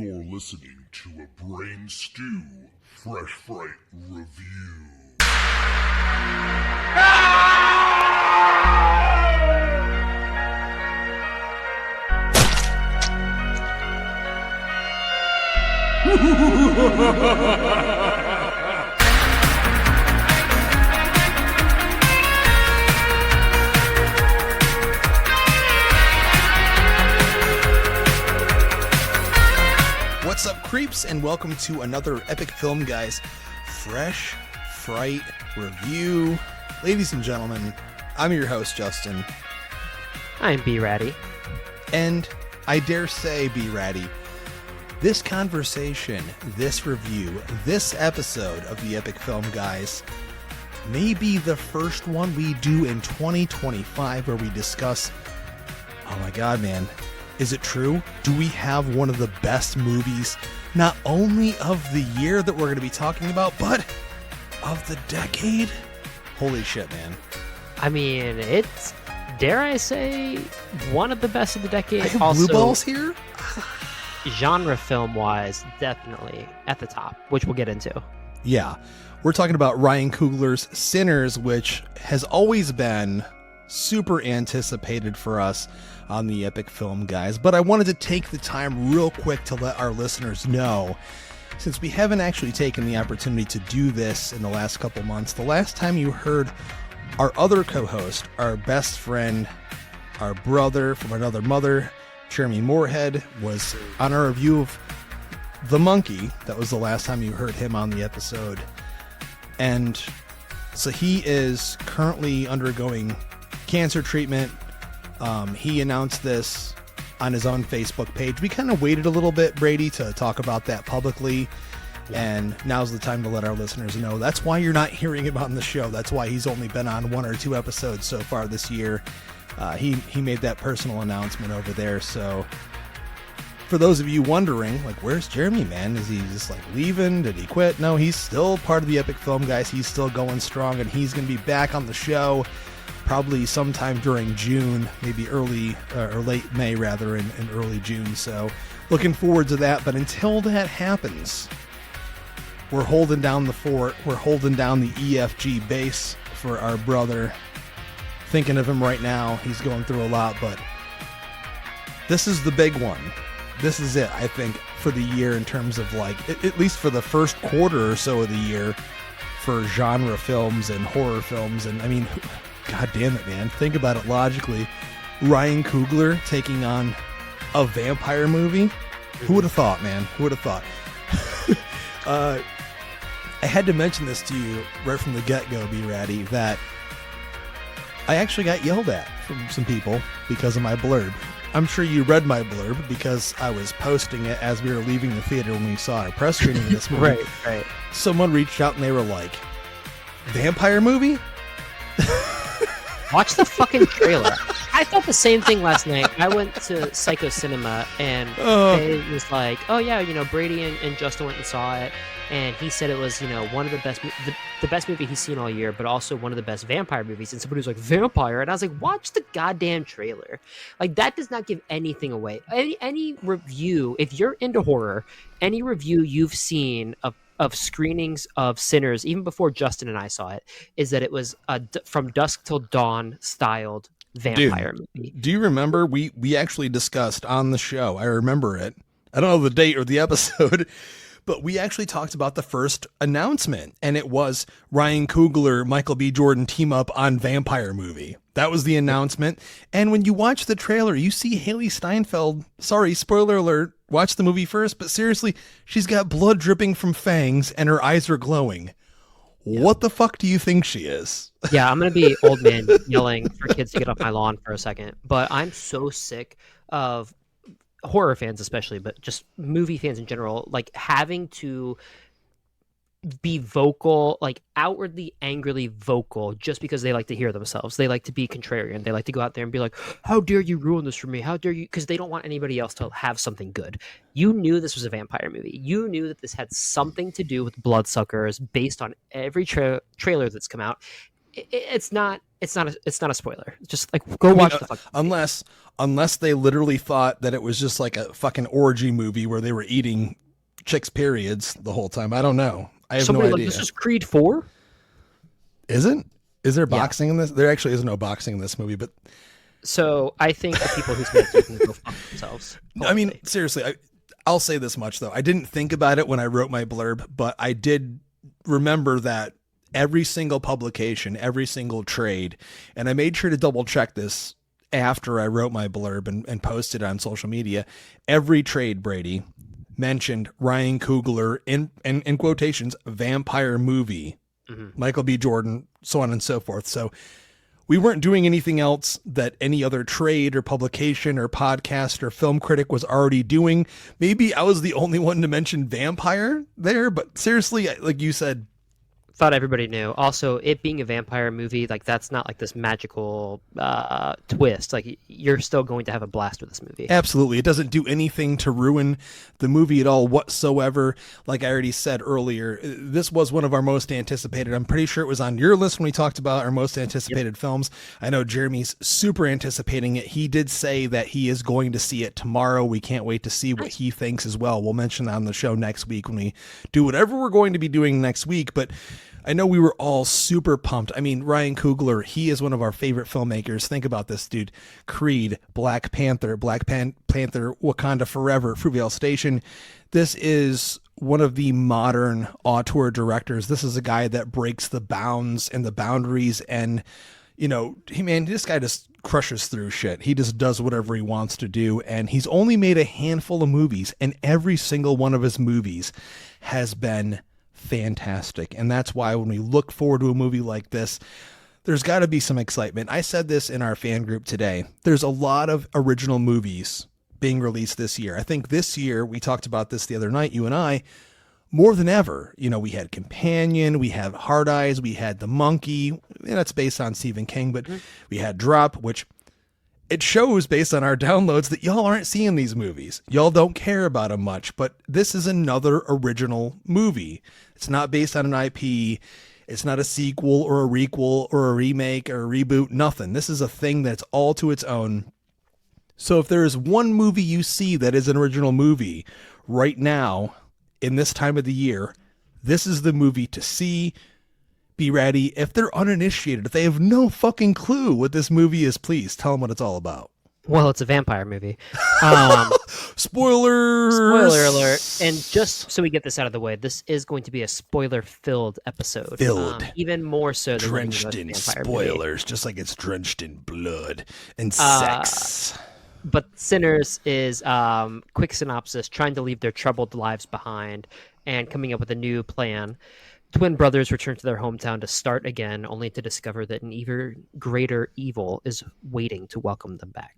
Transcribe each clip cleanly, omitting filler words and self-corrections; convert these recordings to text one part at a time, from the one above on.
You're listening to a Brain Stew Fresh Fright review. What's up, creeps, and welcome to another Epic Film Guys Fresh Fright review. Ladies and gentlemen, I'm your host, Justin. I'm B-Ratty. And I dare say, B-Ratty, this conversation, this review, this episode of the Epic Film Guys may be the first one we do in 2025 where we discuss, oh my god, man, is it true? Do we have one of the best movies, not only of the year that we're going to be talking about, but of the decade? Holy shit, man. I mean, it's, dare I say, one of the best of the decade. I have also, blue balls here? genre film-wise, definitely at the top, which we'll get into. Yeah. We're talking about Ryan Coogler's Sinners, which has always been super anticipated for us on the Epic Film Guys, but I wanted to take the time real quick to let our listeners know, since we haven't actually taken the opportunity to do this in the last couple months, the last time you heard our other co-host, our best friend, our brother from another mother, Jeremy Moorhead, was on our review of The Monkey. That was the last time you heard him on the episode. And so he is currently undergoing cancer treatment. He announced this on his own Facebook page. We kind of waited a little bit, Brady, to talk about that publicly. And now's the time to let our listeners know. That's why you're not hearing about him on the show. That's why he's only been on 1 or 2 episodes so far this year. He made that personal announcement over there. So for those of you wondering, like, where's Jeremy, man? Is he just like leaving? Did he quit? No, he's still part of the Epic Film Guys. He's still going strong, and he's going to be back on the show probably sometime during June, maybe early or late May rather, in early June. So looking forward to that. But until that happens, we're holding down the fort. We're holding down the EFG base for our brother. Thinking of him right now. He's going through a lot, but this is the big one. This is it, I think, for the year in terms of, like, at least for the first quarter or so of the year for genre films and horror films. And I mean, god damn it, man. Think about it logically. Ryan Coogler taking on a vampire movie. Who would have thought, man? Who would have thought? I had to mention this to you right from the get-go, B-Ratty, that I actually got yelled at from some people because of my blurb. I'm sure you read my blurb because I was posting it as we were leaving the theater when we saw our press screening of this movie. Right. Someone reached out and they were like, vampire movie? Watch the fucking trailer. I thought the same thing last night. I went to Psycho Cinema, and it was like, oh yeah, Brady and Justin went and saw it, and he said it was, one of the best, the best movie he's seen all year, but also one of the best vampire movies. And somebody was like, vampire, and I was like, watch the goddamn trailer. Like, that does not give anything away. Any review, if you're into horror, any review you've seen of screenings of Sinners, even before Justin and I saw it, is that it was a from dusk till dawn styled vampire movie. Do you remember we actually discussed on the show? I remember it. I don't know the date or the episode, but we actually talked about the first announcement, and it was Ryan Coogler, Michael B. Jordan team up on vampire movie. That was the announcement. And when you watch the trailer, you see Haley Steinfeld. Sorry, spoiler alert. Watch the movie first, but seriously, she's got blood dripping from fangs and her eyes are glowing. Yeah. What the fuck do you think she is? Yeah, I'm going to be old man yelling for kids to get off my lawn for a second. But I'm so sick of horror fans especially, but just movie fans in general, like having to be vocal, like outwardly angrily vocal, just because they like to hear themselves. They like to be contrarian. They like to go out there and be like, how dare you ruin this for me? How dare you? Because they don't want anybody else to have something good. You knew this was a vampire movie. You knew that this had something to do with bloodsuckers based on every trailer that's come out. it's not a spoiler. Just like go watch the fucking unless they literally thought that it was just like a fucking orgy movie where they were eating chicks' periods the whole time. I don't know. I have no idea. Like, this is Creed 4? Isn't? Is there boxing in this? There actually is no boxing in this movie, but so I think the people who said it can go fuck themselves. I mean, seriously, I'll say this much though. I didn't think about it when I wrote my blurb, but I did remember that every single publication, every single trade, and I made sure to double check this after I wrote my blurb and posted it on social media. Every trade, Brady, mentioned Ryan Coogler in quotations, vampire movie, Michael B. Jordan, so on and so forth. So we weren't doing anything else that any other trade or publication or podcast or film critic was already doing. Maybe I was the only one to mention vampire there, but seriously, like you said, thought everybody knew. Also, it being a vampire movie, like that's not like this magical twist. Like you're still going to have a blast with this movie. Absolutely. It doesn't do anything to ruin the movie at all whatsoever. Like I already said earlier, this was one of our most anticipated. I'm pretty sure it was on your list when we talked about our most anticipated films. I know Jeremy's super anticipating it. He did say that he is going to see it tomorrow. We can't wait to see what he thinks as well. We'll mention that on the show next week when we do whatever we're going to be doing next week. But I know we were all super pumped. I mean, Ryan Coogler, he is one of our favorite filmmakers. Think about this, dude. Creed, Black Panther, Wakanda Forever, Fruitvale Station. This is one of the modern auteur directors. This is a guy that breaks the bounds and the boundaries. And, you know, this guy just crushes through shit. He just does whatever he wants to do. And he's only made a handful of movies, and every single one of his movies has been fantastic. And that's why when we look forward to a movie like this, there's got to be some excitement. I said this in our fan group today. There's a lot of original movies being released this year. I think this year, we talked about this the other night, you and I, more than ever. You know, we had Companion, we had Hard Eyes, we had The Monkey. That's based on Stephen King, but we had Drop, which it shows based on our downloads that y'all aren't seeing these movies. Y'all don't care about them much, but this is another original movie. It's not based on an IP. It's not a sequel or a requel or a remake or a reboot, nothing. This is a thing that's all to its own. So if there is one movie you see that is an original movie right now in this time of the year, this is the movie to see. B-Ratty, if they're uninitiated, if they have no fucking clue what this movie is, please tell them what it's all about. Well, it's a vampire movie. Spoilers! Spoiler alert. And just so we get this out of the way, this is going to be a spoiler-filled episode. Even more so than drenched in spoilers, movie. Just like it's drenched in blood and sex. But Sinners is, quick synopsis, trying to leave their troubled lives behind and coming up with a new plan. Twin brothers return to their hometown to start again, only to discover that an even greater evil is waiting to welcome them back.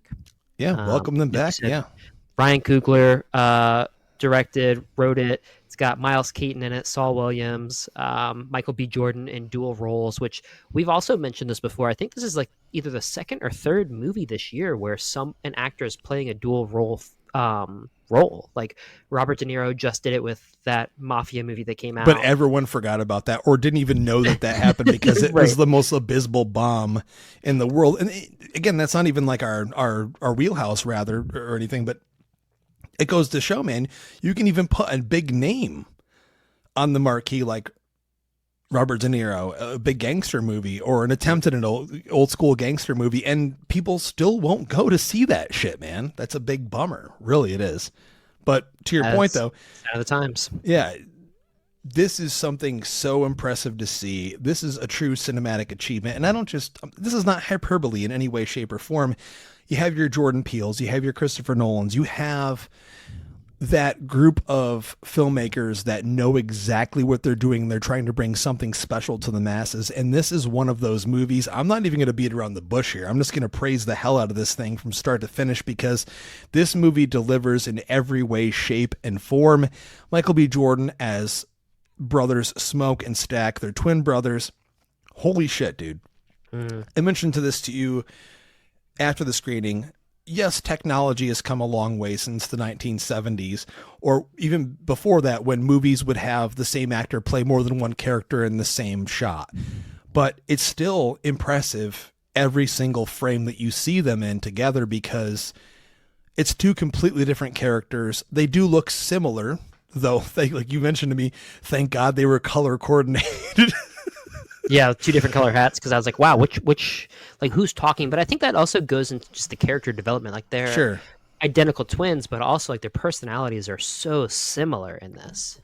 Yeah, welcome them back, yeah. Ryan Coogler directed, wrote it. It's got Miles Keaton in it, Saul Williams, Michael B. Jordan in dual roles, which we've also mentioned this before. I think this is like either the second or third movie this year where an actor is playing a dual role. Like Robert De Niro just did it with that mafia movie that came out, but everyone forgot about that or didn't even know that happened because it was the most abysmal bomb in the world. And again, that's not even like our wheelhouse rather or anything, but it goes to show, man, you can even put a big name on the marquee like Robert De Niro, a big gangster movie or an attempt at an old school gangster movie, and people still won't go to see that shit, man. That's a big bummer. Really, it is. But to your point, though, out of the times. Yeah, this is something so impressive to see. This is a true cinematic achievement. And this is not hyperbole in any way, shape, or form. You have your Jordan Peels, you have your Christopher Nolans, you have that group of filmmakers that know exactly what they're doing. They're trying to bring something special to the masses. And this is one of those movies. I'm not even going to beat around the bush here. I'm just going to praise the hell out of this thing from start to finish because this movie delivers in every way, shape, and form. Michael B. Jordan as brothers Smoke and Stack, they're twin brothers. Holy shit, dude. I mentioned this to you after the screening. Yes, technology has come a long way since the 1970s, or even before that, when movies would have the same actor play more than one character in the same shot. but it's still impressive every single frame that you see them in together, because it's two completely different characters. They do look similar, though. Like you mentioned to me, thank God they were color coordinated. Yeah, two different color hats, because I was like, wow, which like who's talking? But I think that also goes into just the character development. Like they're identical twins, but also like their personalities are so similar in this.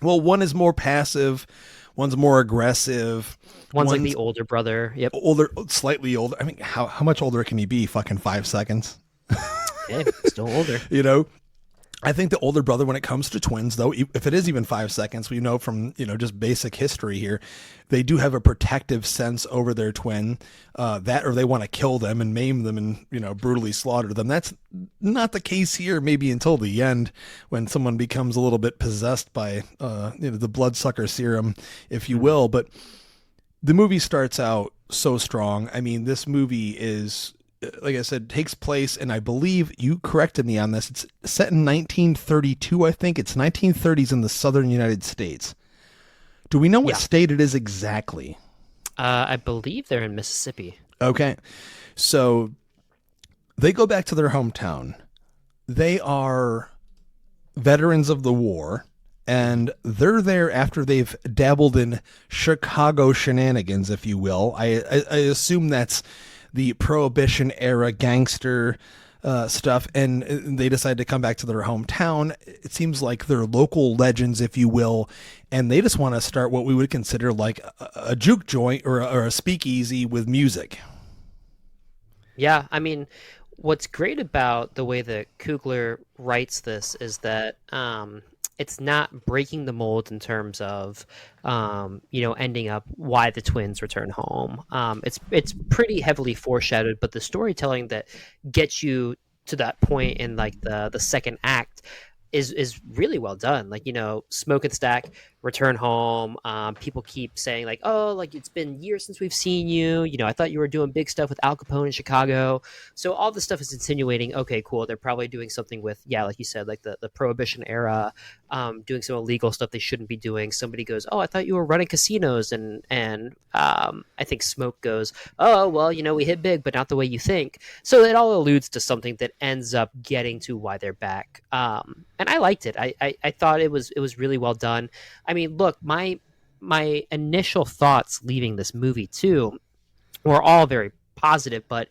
Well, one is more passive, one's more aggressive. One's like the older brother. Yep. Slightly older. I mean, how much older can he be? Fucking 5 seconds. Yeah, still older. You know, I think the older brother, when it comes to twins, though, if it is even 5 seconds, we know from, just basic history here, they do have a protective sense over their twin, that, or they want to kill them and maim them and, brutally slaughter them. That's not the case here, maybe until the end, when someone becomes a little bit possessed by, the bloodsucker serum, if you will. But the movie starts out so strong. I mean, this movie is, like I said, takes place, and I believe you corrected me on this, it's set in 1932, I think. It's 1930s in the southern United States. Do we know what state it is exactly? I believe they're in Mississippi. Okay. So they go back to their hometown. They are veterans of the war, and they're there after they've dabbled in Chicago shenanigans, if you will. I assume that's the Prohibition era gangster stuff, and they decide to come back to their hometown. It seems like they're local legends, if you will, and they just want to start what we would consider like a juke joint or a speakeasy with music. Yeah, I mean, what's great about the way that Coogler writes this is that it's not breaking the mold in terms of, ending up why the twins return home. It's pretty heavily foreshadowed, but the storytelling that gets you to that point in like the second act is really well done. Like, Smoke and Stack return home. People keep saying like, oh, like it's been years since we've seen you. I thought you were doing big stuff with Al Capone in Chicago. So all this stuff is insinuating, okay, cool. They're probably doing something with, like you said, like the Prohibition era, doing some illegal stuff they shouldn't be doing. Somebody goes, oh, I thought you were running casinos. And I think Smoke goes, oh, well, we hit big, but not the way you think. So it all alludes to something that ends up getting to why they're back. And I liked it. I thought it was really well done. I mean, look, my initial thoughts leaving this movie too were all very positive, but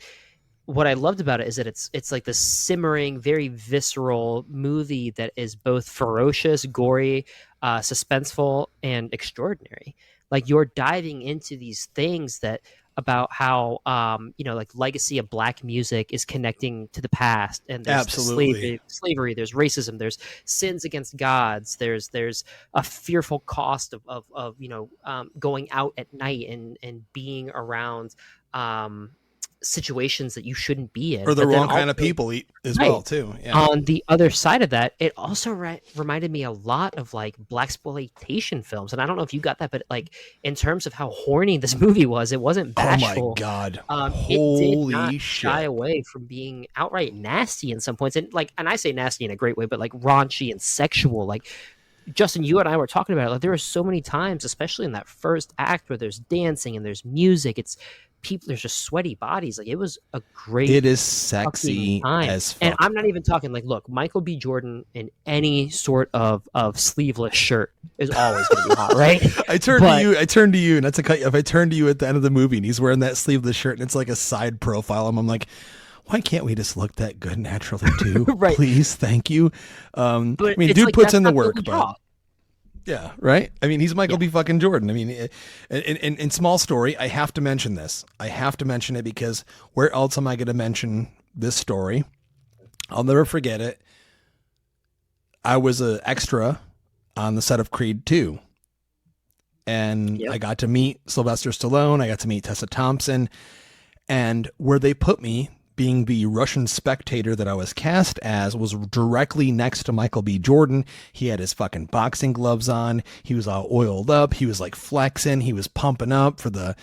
what I loved about it is that it's like this simmering, very visceral movie that is both ferocious, gory, suspenseful, and extraordinary. Like you're diving into these things that about how like legacy of black music is connecting to the past, and there's slavery, there's racism, there's sins against gods, there's a fearful cost of going out at night and being around situations that you shouldn't be in, or the wrong kind of people as well too. Yeah. On the other side of that, it also reminded me a lot of like blaxploitation films, and I don't know if you got that, but like in terms of how horny this movie was, it wasn't bashful. Oh my god! Holy it did not shy away from being outright nasty in some points, and I say nasty in a great way, but like raunchy and sexual. Like Justin, you and I were talking about it. Like there are so many times, especially in that first act, where there's dancing and there's music. It's people, there's just sweaty bodies. Like it was a great, it is sexy as fuck. And I'm not even talking like, look, Michael B. Jordan in any sort of sleeveless shirt is always going to be hot, right? I turned to you, and that's a cut. If I turn to you at the end of the movie and he's wearing that sleeveless shirt and it's like a side profile, I'm like, why can't we just look that good naturally too? Right. Please, thank you. I mean, dude like, puts in the work, but yeah, right. I mean, he's Michael B. fucking Jordan. I mean, in small story, I have to mention this. I have to mention it because where else am I going to mention this story? I'll never forget it. I was an extra on the set of Creed 2. And I got to meet Sylvester Stallone. I got to meet Tessa Thompson. And where they put me, being the Russian spectator that I was cast as, was directly next to Michael B. Jordan. He had his fucking boxing gloves on. He was all oiled up. He was like flexing. He was pumping up to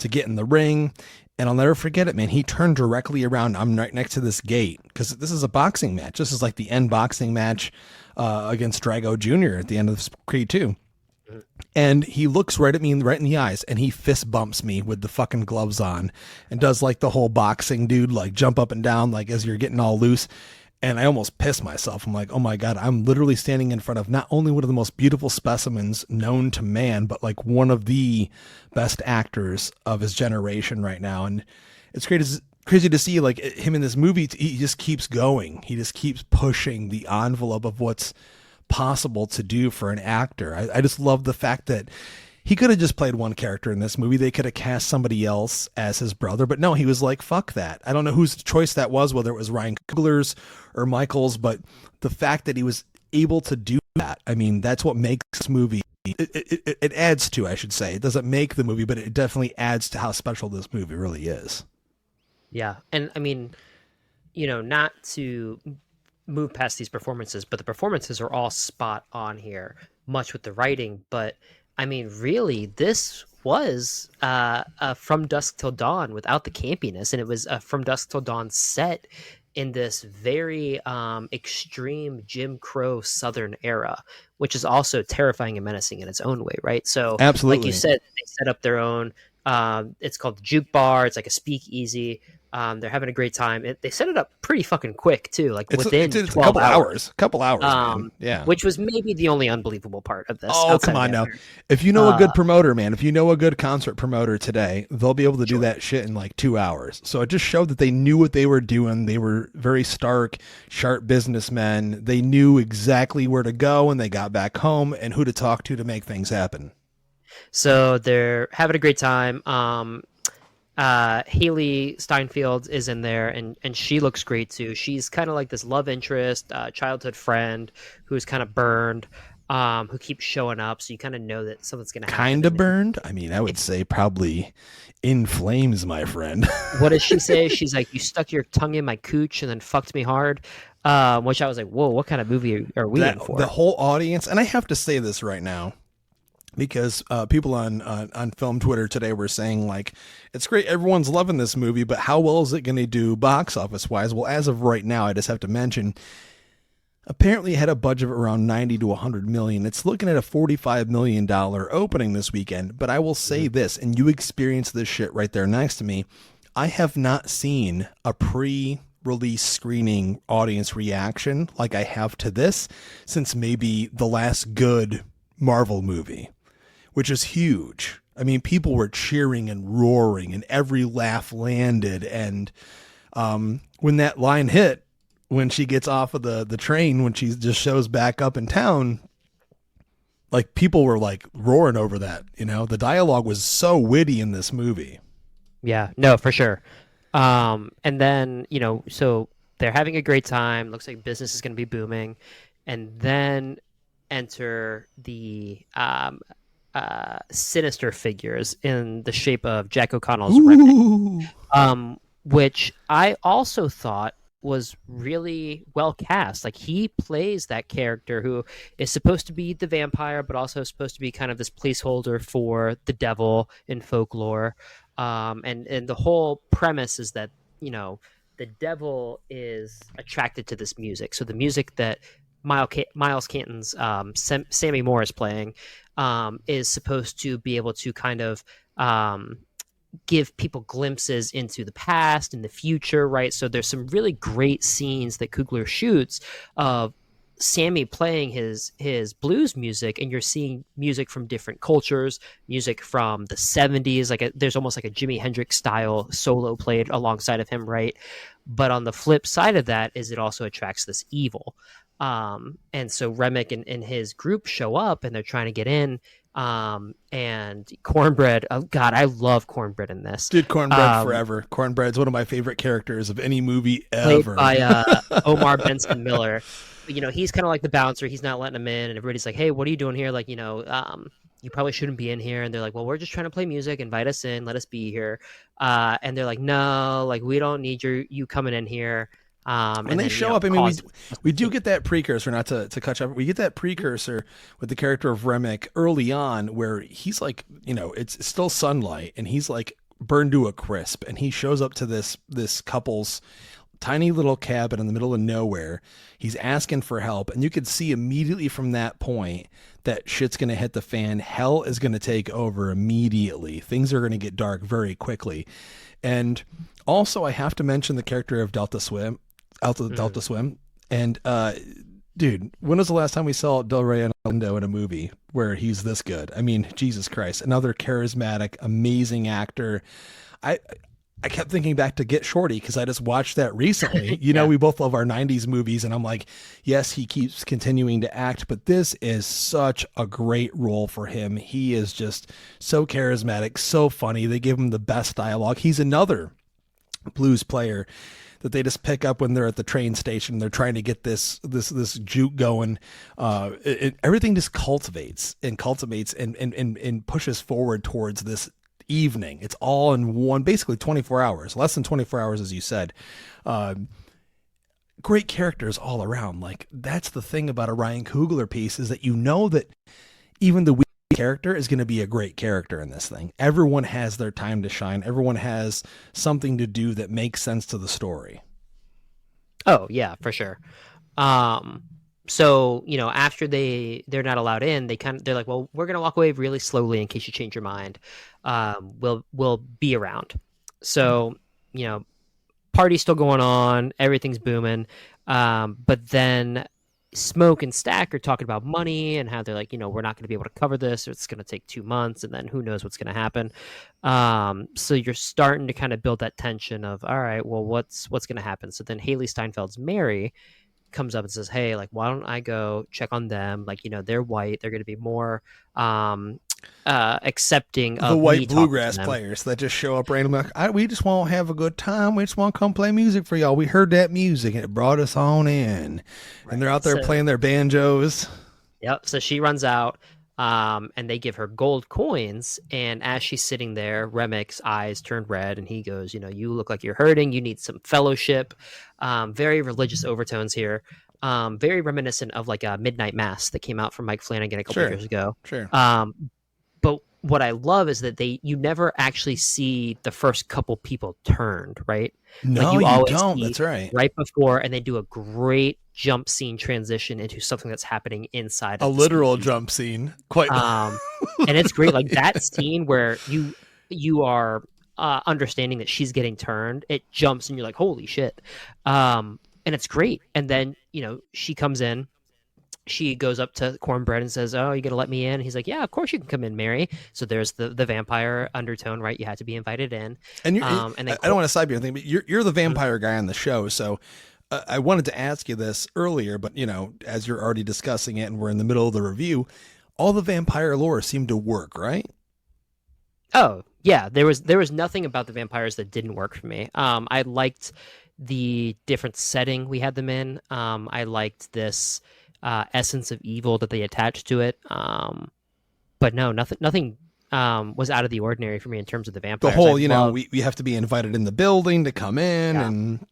get in the ring. And I'll never forget it, man. He turned directly around. I'm right next to this gate because this is a boxing match. This is like the end boxing match against Drago Jr. at the end of Creed 2. And he looks right at me right in the eyes, and he fist bumps me with the fucking gloves on and does like the whole boxing dude, like jump up and down, like as you're getting all loose. And I almost pissed myself. I'm like, oh my God, I'm literally standing in front of not only one of the most beautiful specimens known to man, but like one of the best actors of his generation right now. And it's crazy to see like him in this movie. He just keeps going. He just keeps pushing the envelope of what's possible to do for an actor. I just love the fact that he could have just played one character in this movie. They could have cast somebody else as his brother, but no, he was like, fuck that. I don't know whose choice that was, whether it was Ryan Coogler's or Michael's, but the fact that he was able to do that, I mean, that's what makes this movie, it adds to, I should say. It doesn't make the movie, but it definitely adds to how special this movie really is. Yeah. And I mean, you know, not to move past these performances, but the performances are all spot on here, much with the writing, but I mean, really, this was From Dusk Till Dawn without the campiness, and it was a From Dusk Till Dawn set in this very extreme Jim Crow Southern era, which is also terrifying and menacing in its own way, right? So, absolutely, like you said, they set up their own. It's called the Juke Bar. It's like a speakeasy. They're having a great time. They set it up pretty fucking quick too, like within 12 a couple hours. Couple hours, yeah. Which was maybe the only unbelievable part of this. Oh, come on now. If you know a good promoter, man, if you know a good concert promoter today, they'll be able to do that shit in like 2 hours. So it just showed that they knew what they were doing. They were very stark, sharp businessmen. They knew exactly where to go when they got back home and who to talk to make things happen. So they're having a great time. Haley Steinfeld is in there, and she looks great too. She's kind of like this love interest, childhood friend who's kind of burned, who keeps showing up. So you kind of know that something's going to happen. Kind of burned? I mean, I would say probably in flames, my friend. What does she say? She's like, you stuck your tongue in my cooch and then fucked me hard. Which I was like, whoa, what kind of movie are we in for? The whole audience, and I have to say this right now, because people on film Twitter today were saying, like, it's great, everyone's loving this movie, but how well is it going to do box office wise? Well, as of right now, I just have to mention, apparently it had a budget of around 90 to 100 million. It's looking at a $45 million opening this weekend. But I will say this, and you experience this shit right there next to me, I have not seen a pre-release screening audience reaction like I have to this since maybe the last good Marvel movie, which is huge. I mean, people were cheering and roaring and every laugh landed. And when that line hit, when she gets off of the train, when she just shows back up in town, like people were like roaring over that, you know, the dialogue was so witty in this movie. Yeah, no, for sure. And then, you know, so they're having a great time. Looks like business is going to be booming. And then enter the sinister figures in the shape of Jack O'Connell's Remick, which I also thought was really well cast. Like, he plays that character who is supposed to be the vampire, but also supposed to be kind of this placeholder for the devil in folklore. And the whole premise is that, you know, the devil is attracted to this music. So the music that Miles Canton's Sammy Moore is playing is supposed to be able to kind of give people glimpses into the past and the future, right? So there's some really great scenes that Coogler shoots of Sammy playing his blues music, and you're seeing music from different cultures, music from the 70s, like there's almost like a Jimi Hendrix style solo played alongside of him, right? But on the flip side of that is it also attracts this evil. And so Remick and his group show up and they're trying to get in. And Cornbread, oh God, I love Cornbread in this. Dude, Cornbread forever. Cornbread's one of my favorite characters of any movie ever. Played by Omar Benson Miller. You know, he's kind of like the bouncer. He's not letting him in, and everybody's like, hey, what are you doing here? Like, you know, you probably shouldn't be in here. And they're like, well, we're just trying to play music. Invite us in. Let us be here. And they're like, no, like, we don't need you coming in here. And they show up. I mean, we do get that precursor, not to catch up. We get that precursor with the character of Remick early on where he's like, you know, it's still sunlight and he's like burned to a crisp. And he shows up to this couple's tiny little cabin in the middle of nowhere. He's asking for help, and you could see immediately from that point that shit's going to hit the fan. Hell is going to take over immediately. Things are going to get dark very quickly. And also, I have to mention the character of Delta Swim. And, dude, when was the last time we saw Del Rey and Lindo in a movie where he's this good? I mean, Jesus Christ, another charismatic, amazing actor. I kept thinking back to Get Shorty because I just watched that recently. You know, we both love our 90s movies, and I'm like, yes, he keeps continuing to act, but this is such a great role for him. He is just so charismatic, so funny. They give him the best dialogue. He's another blues player that they just pick up when they're at the train station. They're trying to get this juke going. Everything just cultivates and pushes forward towards this evening. It's all in one, basically 24 hours, less than 24 hours, as you said. Great characters all around. Like, that's the thing about a Ryan Coogler piece, is that you know that even the weak character is going to be a great character in this thing. Everyone has their time to shine. Everyone has something to do that makes sense to the story. Oh yeah, for sure. So, you know, after they're not allowed in, they're like, well, we're going to walk away really slowly in case you change your mind. We'll be around. So, you know, party's still going on, everything's booming. But then Smoke and Stack are talking about money and how they're like, you know, we're not going to be able to cover this, or it's going to take 2 months, and then who knows what's going to happen. So you're starting to kind of build that tension of, all right, well, what's going to happen? So then Haley Steinfeld's Mary comes up and says, hey, like, why don't I go check on them? Like, you know, they're white, they're going to be more accepting of the white me bluegrass players that just show up randomly. Like, we just want to have a good time. We just want to come play music for y'all. We heard that music and it brought us on in. Right. And they're out there playing their banjos. Yep. So she runs out, and they give her gold coins. And as she's sitting there, Remic's eyes turn red, and he goes, you know, you look like you're hurting. You need some fellowship. Very religious overtones here. Very reminiscent of like a Midnight Mass that came out from Mike Flanagan a couple years ago. Sure. But what I love is that you never actually see the first couple people turned, right? No, like you don't. That's right. Right before, and they do a great jump scene transition into something that's happening inside. A literal jump scene, quite. And it's great, like that scene where you are understanding that she's getting turned. It jumps, and you're like, holy shit. And it's great. And then, you know, she comes in. She goes up to Cornbread and says, oh, you going to let me in? He's like, yeah, of course you can come in, Mary. So there's the vampire undertone, right? You had to be invited in. And and I don't want to side you or anything, but you're the vampire guy on the show. So I wanted to ask you this earlier, but, you know, as you're already discussing it and we're in the middle of the review, all the vampire lore seemed to work, right? Oh, yeah. There was nothing about the vampires that didn't work for me. I liked the different setting we had them in. I liked this essence of evil that they attached to it. But no, nothing was out of the ordinary for me in terms of the vampires. The whole, you know, we have to be invited in the building to come in, and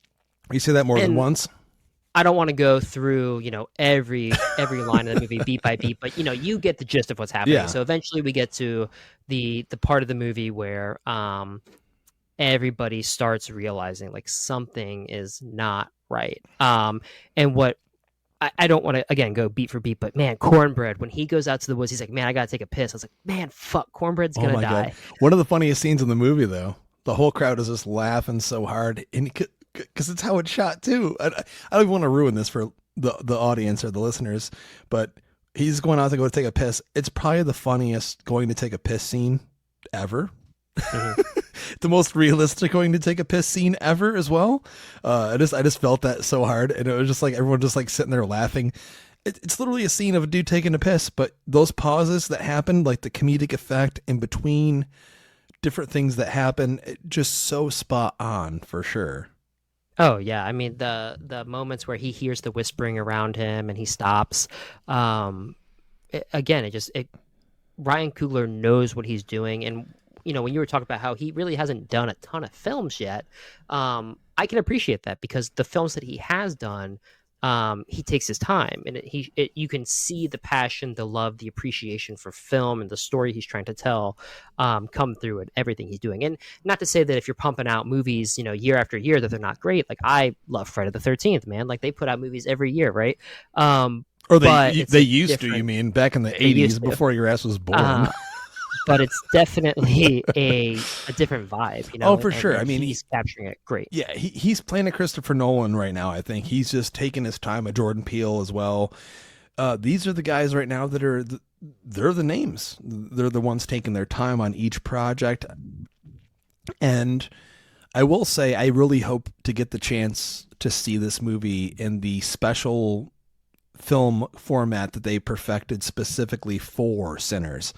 you say that more than once. I don't want to go through, you know, every line of the movie beat by beat, but, you know, you get the gist of what's happening. Yeah. So eventually we get to the part of the movie where everybody starts realizing like something is not right. And what I don't want to, again, go beat for beat, but man, Cornbread, when he gogoes out to the woods, he's like, man, I got to take a piss. I was like, man, fuck, Cornbread's going to die. God. One of the funniest scenes in the movie, though, the whole crowd is just laughing so hard, and because it's how it's shot, too. I don't even want to ruin this for the audience or the listeners, but he's going out to go take a piss. It's probably the funniest going to take a piss scene ever. Mm-hmm. The most realistic going to take a piss scene ever as well. I just felt that so hard, and it was just like everyone just like sitting there laughing. It's literally a scene of a dude taking a piss, but those pauses that happen, like the comedic effect in between different things that happen, just so spot on for sure. Oh yeah, I mean the moments where he hears the whispering around him and he stops. Ryan Coogler knows what he's doing, and you know, when you were talking about how he really hasn't done a ton of films yet, I can appreciate that because the films that he has done, he takes his time, and you can see the passion, the love, the appreciation for film and the story he's trying to tell come through in everything he's doing. And not to say that if you're pumping out movies, year after year, that they're not great. Like, I love Friday the 13th, man. Like, they put out movies every year, right? Or But they used to, you mean, back in the 80s before your ass was born. But it's definitely a different vibe, Oh, for sure. And I mean, he's capturing it great. Yeah, he's playing a Christopher Nolan right now, I think. He's just taking his time, a Jordan Peele as well. These are the guys right now that are, they're the names. They're the ones taking their time on each project. And I will say, I really hope to get the chance to see this movie in the special film format that they perfected specifically for Sinners.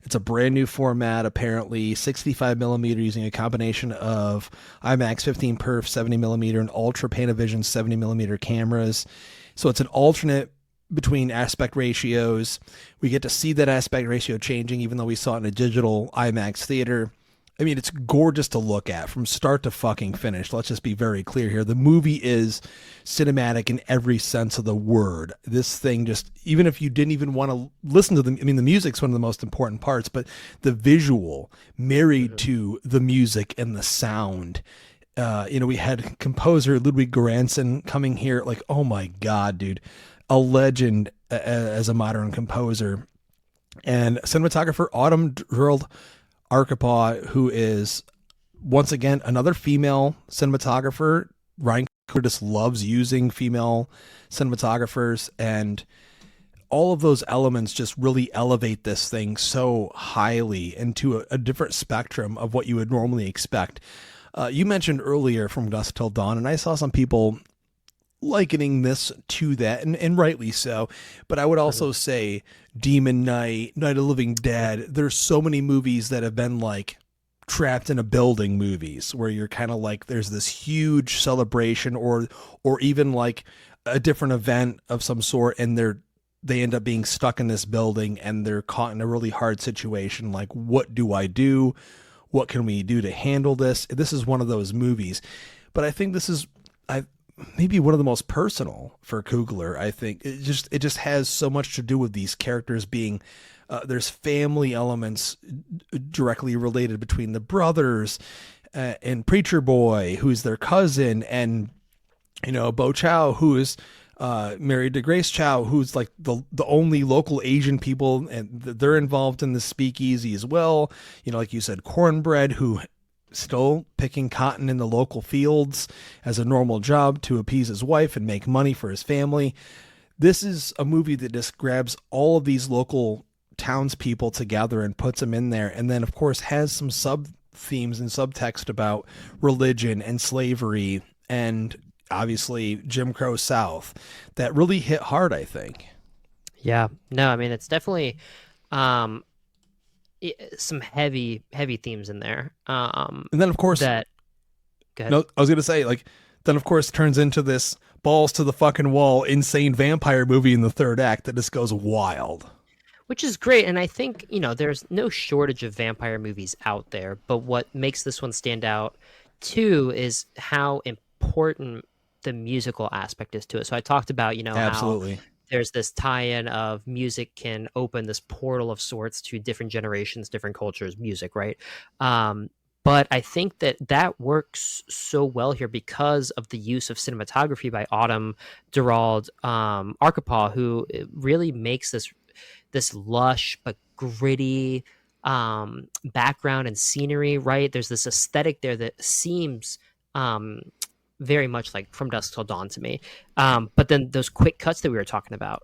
It's a brand new format, apparently 65 millimeter, using a combination of IMAX 15 perf 70 millimeter and Ultra Panavision 70 millimeter cameras. So it's an alternate between aspect ratios. We get to see that aspect ratio changing, even though we saw it in a digital IMAX theater. I mean, it's gorgeous to look at from start to fucking finish. Let's just be very clear here. The movie is cinematic in every sense of the word. This thing just, even if you didn't even want to listen to the music's one of the most important parts, but the visual married to the music and the sound. We had composer Ludwig Göransson coming here. Like, oh my God, dude, a legend as a modern composer. And cinematographer Autumn Drilled Arkapaw, who is once again another female cinematographer. Ryan Curtis loves using female cinematographers, and all of those elements just really elevate this thing so highly into a different spectrum of what you would normally expect. You mentioned earlier From Dusk Till Dawn, and I saw some people likening this to that, and rightly so. But I would also say Demon Knight, Night of the Living Dead. There's so many movies that have been like trapped in a building movies where you're kind of like, there's this huge celebration or even like a different event of some sort, and they end up being stuck in this building and they're caught in a really hard situation. Like, what do I do? What can we do to handle this? This is one of those movies. But I think this is maybe one of the most personal for Coogler. I think it just has so much to do with these characters being, there's family elements directly related between the brothers and Preacher Boy, who's their cousin, and, Bo Chow, who is married to Grace Chow, who's like the only local Asian people, and they're involved in the speakeasy as well. Like you said, Cornbread, who still picking cotton in the local fields as a normal job to appease his wife and make money for his family. This is a movie that just grabs all of these local townspeople together and puts them in there. And then, of course, has some sub themes and subtext about religion and slavery and obviously Jim Crow South that really hit hard, I think. Yeah, no, I mean, it's definitely some heavy themes in there. And then, of course, go ahead. No, I was going to say, like, then, of course, turns into this balls to the fucking wall, insane vampire movie in the third act that just goes wild. Which is great. And I think, there's no shortage of vampire movies out there. But what makes this one stand out, too, is how important the musical aspect is to it. So I talked about, Absolutely. how there's this tie-in of music can open this portal of sorts to different generations, different cultures, music, right? But I think that works so well here because of the use of cinematography by Autumn Durald Arkapaw, who really makes this lush but gritty background and scenery, right? There's this aesthetic there that seems very much like From Dusk Till Dawn to me. But then those quick cuts that we were talking about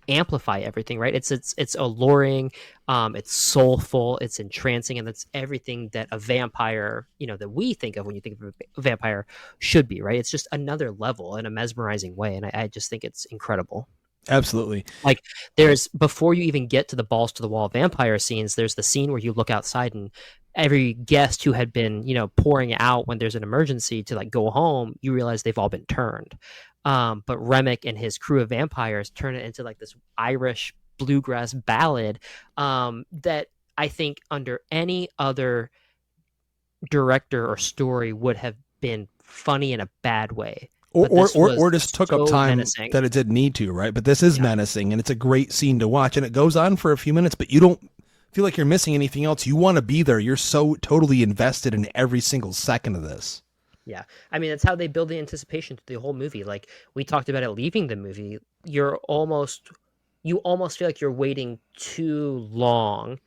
amplify everything, right? It's alluring, it's soulful, it's entrancing, and that's everything that a vampire, that we think of when you think of a vampire should be, right? It's just another level in a mesmerizing way, and I just think it's incredible. Absolutely. Like, there's, before you even get to the balls to the wall vampire scenes, there's the scene where you look outside and every guest who had been, pouring out when there's an emergency to like go home, you realize they've all been turned. But Remick and his crew of vampires turn it into like this Irish bluegrass ballad that I think under any other director or story would have been funny in a bad way. But this was or just took up so time menacing. that it didn't need to, right? But this is menacing, and it's a great scene to watch, and it goes on for a few minutes, but you don't feel like you're missing anything else. You want to be there. You're so totally invested in every single second of this. Yeah. I mean, that's how they build the anticipation to the whole movie. Like we talked about it leaving the movie, you almost feel like you're waiting too long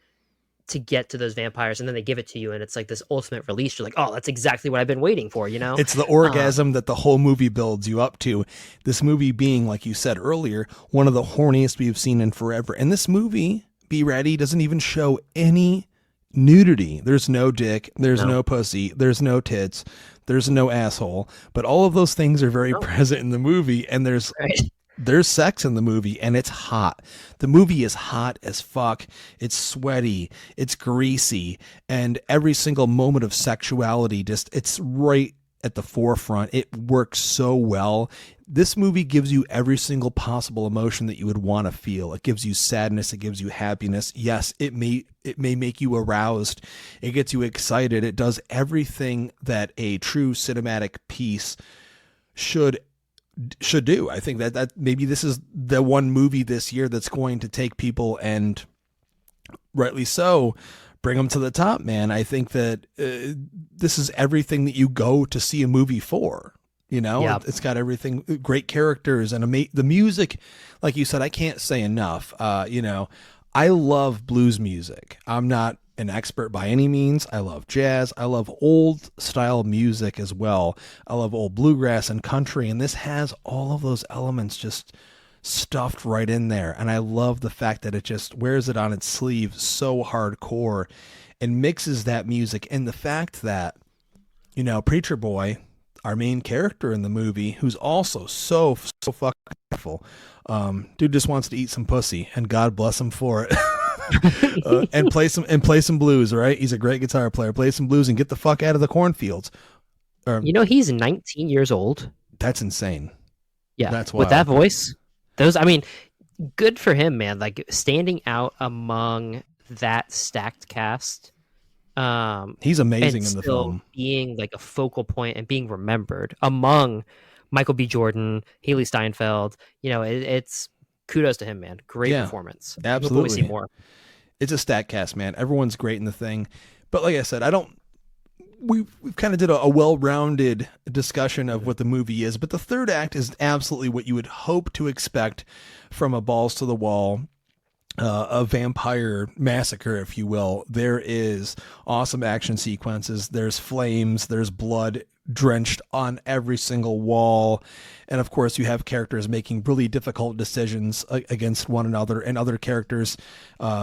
to get to those vampires, and then they give it to you, and it's like this ultimate release. You're like, oh, that's exactly what I've been waiting for, you know? It's the orgasm that the whole movie builds you up to. This movie being, like you said earlier, one of the horniest we've seen in forever. And this movie, B-Ratty, doesn't even show any nudity. There's no dick, there's no pussy, there's no tits, there's no asshole, but all of those things are very present in the movie, and there's sex in the movie, and it's hot. The movie is hot as fuck. It's sweaty, it's greasy, and every single moment of sexuality it's right at the forefront. It works so well. This movie gives you every single possible emotion that you would want to feel. It gives you sadness. It gives you happiness. Yes, it may make you aroused. It gets you excited. It does everything that a true cinematic piece should do. I think that maybe this is the one movie this year that's going to take people, and rightly so, bring them to the top, man. I think that this is everything that you go to see a movie for. You know, It's got everything, great characters, and the music, like you said, I can't say enough. You know, I love blues music. I'm not an expert by any means. I love jazz. I love old style music as well. I love old bluegrass and country, and this has all of those elements just stuffed right in there. And I love the fact that it just wears it on its sleeve so hardcore and mixes that music. And the fact that, you know, Preacher Boy, our main character in the movie, who's also so fucking wonderful, dude just wants to eat some pussy, and God bless him for it. And play some blues, right? He's a great guitar player. Play some blues and get the fuck out of the cornfields. You know, he's 19 years old. That's insane. Yeah, that's wild. With that voice, I mean, good for him, man. Like standing out among that stacked cast. He's amazing in the film, being like a focal point and being remembered among Michael B. Jordan, Haley Steinfeld. You know, it's kudos to him, man. Great performance. Absolutely. We see more. It's a stack cast, man. Everyone's great in the thing. But like I said, we've kind of did a well-rounded discussion of what the movie is, but the third act is absolutely what you would hope to expect from a balls to the wall, a vampire massacre, if you will. There is awesome action sequences. There's flames. There's blood drenched on every single wall. And of course, you have characters making really difficult decisions against one another, and other characters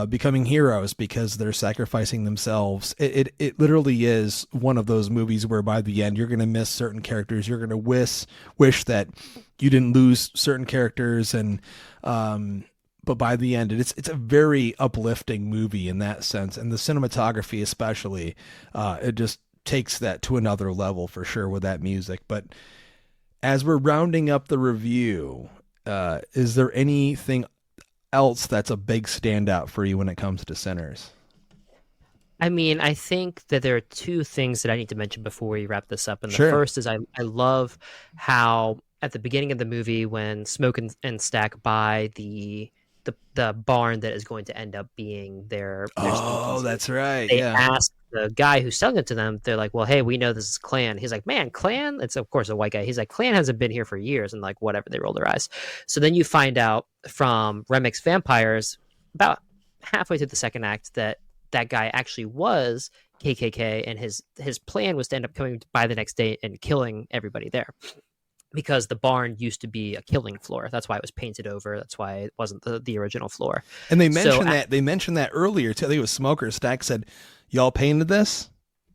becoming heroes because they're sacrificing themselves. It literally is one of those movies where by the end, you're going to miss certain characters. You're going to wish that you didn't lose certain characters. And, but by the end, it's a very uplifting movie in that sense. And the cinematography, especially, it just takes that to another level for sure with that music. But as we're rounding up the review, is there anything else that's a big standout for you when it comes to Sinners? I mean, I think that there are two things that I need to mention before we wrap this up. And the first is I love how at the beginning of the movie, when Smoke and Stack buy the barn that is going to end up being their oh, that's right. They ask the guy who's selling it to them, they're like, well, hey, we know this is Clan. He's like, man, Clan? It's of course a white guy. He's like, Clan hasn't been here for years, and like whatever, they roll their eyes. So then you find out from Remix Vampires about halfway through the second act that guy actually was KKK, and his plan was to end up coming by the next day and killing everybody there. Because the barn used to be a killing floor. That's why it was painted over. That's why it wasn't the original floor. And they mentioned that earlier too. I think it was Smoker. Stack said, y'all painted this?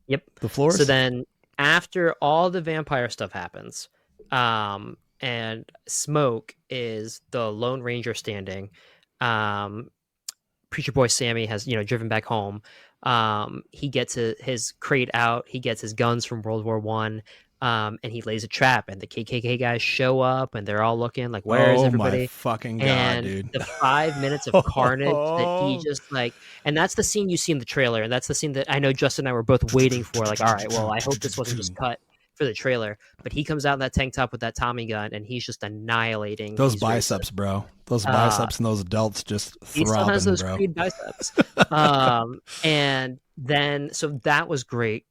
Yep. The floors? So then after all the vampire stuff happens, and Smoke is the Lone Ranger standing, Preacher Boy Sammy has, driven back home. He gets his crate out. He gets his guns from World War I. And he lays a trap, and the KKK guys show up, and they're all looking like, "Where is everybody?" Oh my fucking god, and dude! The 5 minutes of carnage that he just and that's the scene you see in the trailer, and that's the scene that I know Justin and I were both waiting for. Like, all right, well, I hope this wasn't just cut for the trailer, but he comes out in that tank top with that Tommy gun, and he's just annihilating those these biceps, racists. bro. Those biceps and those adults just He still has throbbing, those bro. Creed biceps. And then, so that was great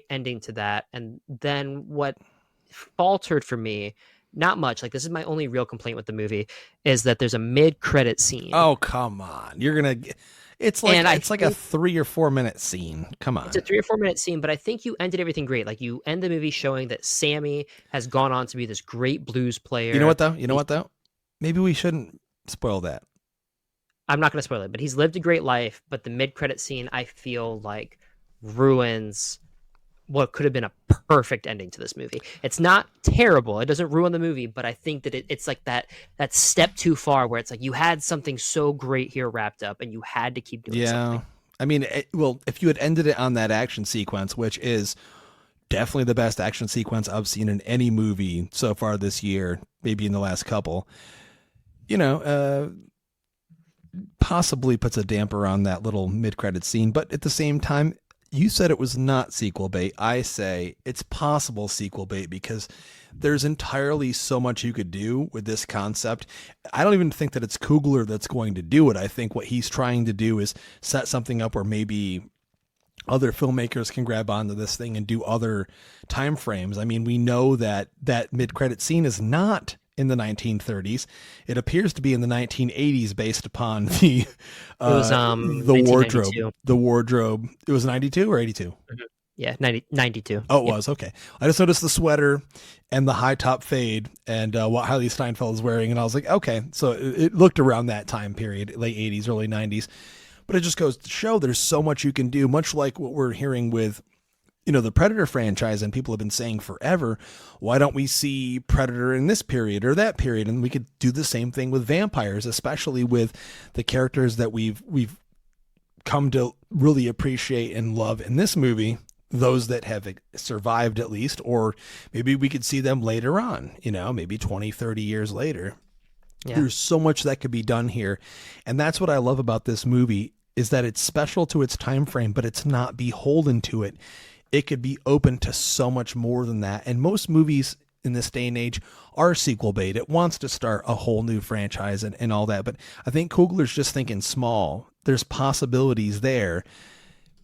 ending to that. And then what faltered for me, not much, like this is my only real complaint with the movie, is that there's a mid-credit scene. Oh, come on. It's like a 3 or 4 minute scene. Come on. It's a 3 or 4 minute scene, but I think you ended everything great. Like, you end the movie showing that Sammy has gone on to be this great blues player. You know what though? Maybe we shouldn't spoil that. I'm not going to spoil it, but he's lived a great life. But the mid-credit scene, I feel like, ruins what could have been a perfect ending to this movie. It's not terrible. It doesn't ruin the movie, but I think that it's like that step too far where it's like you had something so great here wrapped up and you had to keep doing something. I mean, if you had ended it on that action sequence, which is definitely the best action sequence I've seen in any movie so far this year, maybe in the last couple, possibly puts a damper on that little mid-credit scene. But at the same time, you said it was not sequel bait. I say it's possible sequel bait because there's entirely so much you could do with this concept. I don't even think that it's Coogler that's going to do it. I think what he's trying to do is set something up where maybe other filmmakers can grab onto this thing and do other time frames. I mean, we know that mid-credit scene is not in the 1930s. It appears to be in the 1980s based upon the wardrobe. The wardrobe. It was 92 or 82? Mm-hmm. Yeah, 92. Oh, it was. Okay. I just noticed the sweater and the high top fade and what Hailey Steinfeld is wearing. And I was like, okay. So it looked around that time period, late 80s, early 90s. But it just goes to show there's so much you can do, much like what we're hearing with the Predator franchise, and people have been saying forever, why don't we see Predator in this period or that period? And we could do the same thing with vampires, especially with the characters that we've come to really appreciate and love in this movie, those that have survived at least, or maybe we could see them later on, maybe 20, 30 years later. Yeah. There's so much that could be done here. And that's what I love about this movie, is that it's special to its time frame, but it's not beholden to it. It could be open to so much more than that. And most movies in this day and age are sequel bait. It wants to start a whole new franchise and all that. But I think Coogler's just thinking small. There's possibilities there,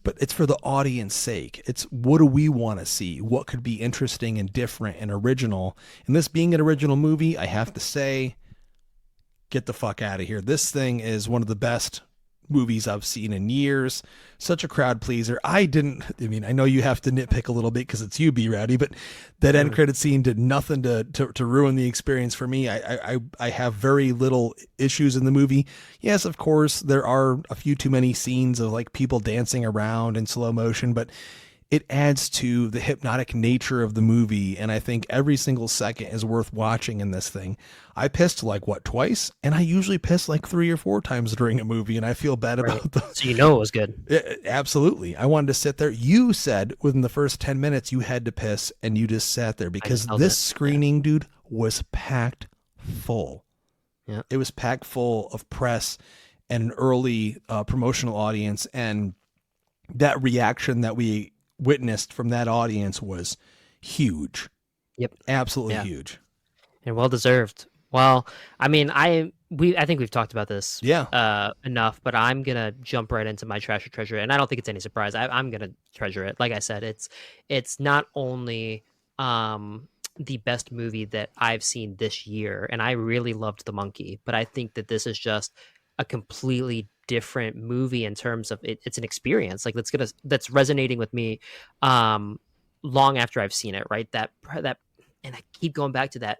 but it's for the audience sake. It's what do we want to see? What could be interesting and different and original? And this being an original movie, I have to say, get the fuck out of here. This thing is one of the best movies I've seen in years. Such a crowd pleaser. I know you have to nitpick a little bit because it's you, B-Ratty, but that end credit scene did nothing to ruin the experience for me. I have very little issues in the movie. Yes, of course, there are a few too many scenes of like people dancing around in slow motion, but it adds to the hypnotic nature of the movie, and I think every single second is worth watching in this thing. I pissed twice, and I usually piss 3 or 4 times during a movie, and I feel bad about that. So it was good. Absolutely. I wanted to sit there. You said within the first 10 minutes you had to piss, and you just sat there because this screening, dude, was packed full. Yeah. It was packed full of press and an early promotional audience, and that reaction that we witnessed from that audience was huge. Yep. Absolutely huge. And well deserved. Well, I mean, I think we've talked about this enough, but I'm going to jump right into my trash or treasure. And I don't think it's any surprise. I'm going to treasure it. Like I said, it's not only the best movie that I've seen this year, and I really loved The Monkey, but I think that this is just a completely different movie in terms of it's an experience that's resonating with me long after I've seen it, right? That and I keep going back to that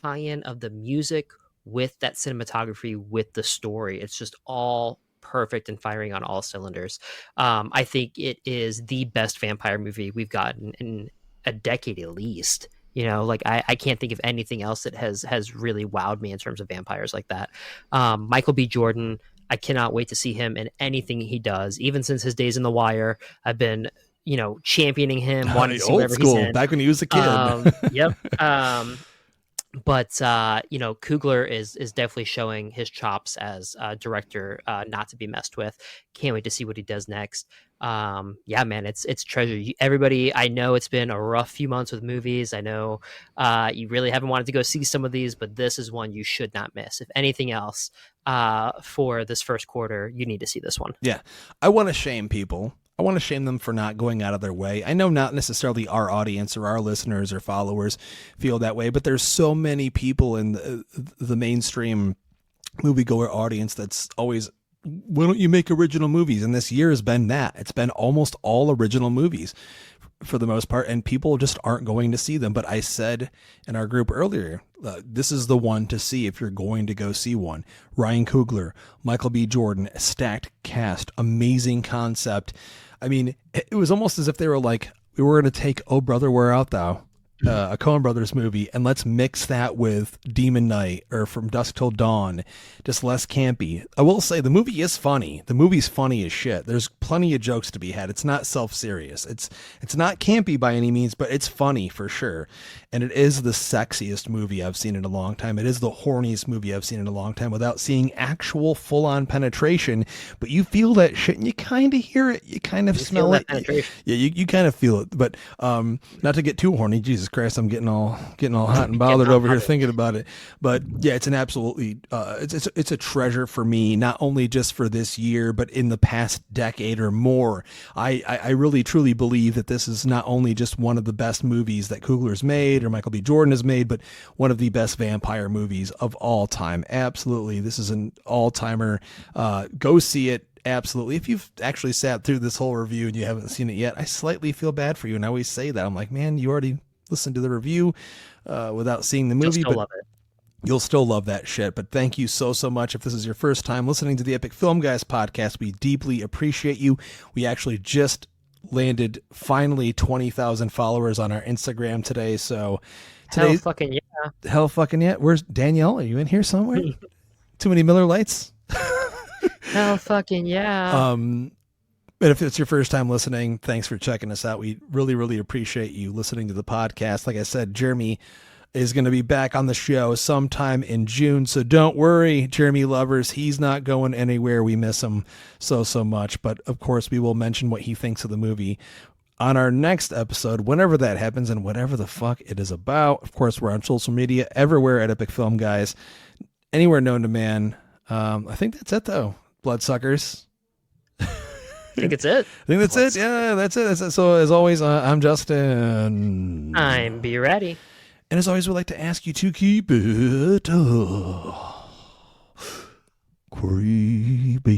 tie-in of the music with that cinematography with the story. It's just all perfect and firing on all cylinders. I think it is the best vampire movie we've gotten in a decade at least. I can't think of anything else that has really wowed me in terms of vampires like that. Michael B. Jordan, I cannot wait to see him in anything he does. Even since his days in The Wire, I've been, championing him, wanting to see whatever he's in. Back when he was a kid. Yep. But Coogler is definitely showing his chops as a director, not to be messed with. Can't wait to see what he does next. Yeah, man, it's treasure. Everybody, I know it's been a rough few months with movies. I know you really haven't wanted to go see some of these, but this is one you should not miss. If anything else, for this first quarter, you need to see this one. Yeah, I want to shame people. I want to shame them for not going out of their way. I know not necessarily our audience or our listeners or followers feel that way, but there's so many people in the mainstream moviegoer audience that's always, why don't you make original movies? And this year has been that. It's been almost all original movies for the most part, and people just aren't going to see them. But I said in our group earlier, this is the one to see if you're going to go see one. Ryan Coogler, Michael B. Jordan, stacked cast, amazing concept. I mean, it was almost as if they were like, we were going to take Oh Brother, Where Art Thou, a Coen Brothers movie, and let's mix that with Demon Knight or From Dusk Till Dawn, just less campy. I will say the movie is funny. The movie's funny as shit. There's plenty of jokes to be had. It's not self-serious. It's not campy by any means, but it's funny for sure. And it is the sexiest movie I've seen in a long time. It is the horniest movie I've seen in a long time without seeing actual full-on penetration. But you feel that shit and you kind of hear it. You kind of smell it. Yeah, you kind of feel it. But not to get too horny. Jesus Christ, I'm getting all hot and bothered over here thinking about it. But yeah, it's an absolutely it's a treasure for me, not only just for this year, but in the past decade or more. I really truly believe that this is not only just one of the best movies that Coogler's made or Michael B. Jordan has made, but one of the best vampire movies of all time. Absolutely, this is an all-timer. Go see it. Absolutely. If you've actually sat through this whole review and you haven't seen it yet, I slightly feel bad for you. And I always say that. I'm like, man, you already listened to the review without seeing the movie, but love it. You'll still love that shit. But thank you so much. If this is your first time listening to the Epic Film Guys podcast, we deeply appreciate you. We actually just landed finally 20,000 followers on our Instagram today. So today, hell fucking yeah. Hell fucking yeah. Where's Danielle? Are you in here somewhere? Too many Miller Lights? Hell fucking yeah. But if it's your first time listening, thanks for checking us out. We really, really appreciate you listening to the podcast. Like I said, Jeremy is going to be back on the show sometime in June. So don't worry, Jeremy lovers. He's not going anywhere. We miss him so much. But of course, we will mention what he thinks of the movie on our next episode, whenever that happens and whatever the fuck it is about. Of course, we're on social media everywhere at Epic Film Guys, anywhere known to man. I think that's it, though. Bloodsuckers. I think it's it. I think that's it. Yeah, that's it. So as always, I'm Justin. I'm B-Ratty. And as always, we'd like to ask you to keep it creepy.